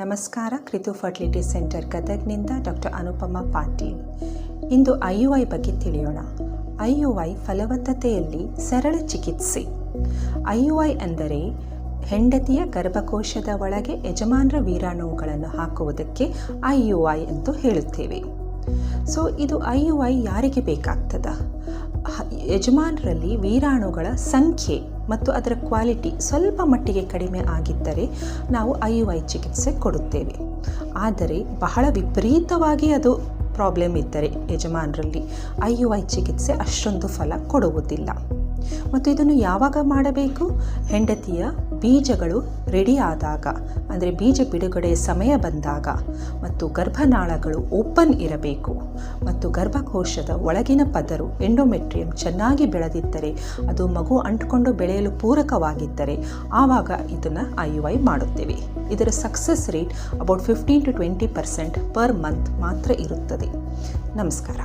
ನಮಸ್ಕಾರ. Kruthu fertility centre ಗದಗ್ನಿಂದ doctor Anupama Patil. ಇಂದು IUI ಬಗ್ಗೆ ತಿಳಿಯೋಣ. IUI ಫಲವತ್ತತೆಯಲ್ಲಿ ಸರಳ ಚಿಕಿತ್ಸೆ. IUI ಎಂದರೆ ಹೆಂಡತಿಯ ಗರ್ಭಕೋಶದ ಒಳಗೆ ಯಜಮಾನರ ವೀರಾಣುಗಳನ್ನು ಹಾಕುವುದಕ್ಕೆ IUI ಎಂದು ಹೇಳುತ್ತೇವೆ. ಇದು IUI ಯಾರಿಗೆ ಬೇಕಾಗ್ತದ? ಯಜಮಾನರಲ್ಲಿ ವೀರಾಣುಗಳ ಸಂಖ್ಯೆ ಮತ್ತು ಅದರ ಕ್ವಾಲಿಟಿ ಸ್ವಲ್ಪ ಮಟ್ಟಿಗೆ ಕಡಿಮೆ ಆಗಿದ್ದರೆ ನಾವು IUI ಚಿಕಿತ್ಸೆ ಕೊಡುತ್ತೇವೆ. ಆದರೆ ಬಹಳ ವಿಪರೀತವಾಗಿ ಅದು ಪ್ರಾಬ್ಲಮ್ ಇದ್ದರೆ ಯಜಮಾನರಲ್ಲಿ IUI ಚಿಕಿತ್ಸೆ ಅಷ್ಟೊಂದು ಫಲ ಕೊಡುವುದಿಲ್ಲ. ಮತ್ತು ಇದನ್ನು ಯಾವಾಗ ಮಾಡಬೇಕು? ಹೆಂಡತಿಯ ಬೀಜಗಳು ರೆಡಿ ಆದಾಗ, ಅಂದರೆ ಬೀಜ ಬಿಡುಗಡೆಯ ಸಮಯ ಬಂದಾಗ, ಮತ್ತು ಗರ್ಭನಾಳಗಳು ಓಪನ್ ಇರಬೇಕು, ಮತ್ತು ಗರ್ಭಕೋಶದ ಒಳಗಿನ ಪದರು ಎಂಡೋಮೆಟ್ರಿಯಂ ಚೆನ್ನಾಗಿ ಬೆಳೆದಿದ್ದರೆ, ಅದು ಮಗು ಅಂಟಿಕೊಂಡು ಬೆಳೆಯಲು ಪೂರಕವಾಗಿದ್ದರೆ ಆವಾಗ ಇದನ್ನು IUI ಮಾಡುತ್ತೇವೆ. ಇದರ success rate about 15 to 20% per month ಮಾತ್ರ ಇರುತ್ತದೆ. ನಮಸ್ಕಾರ.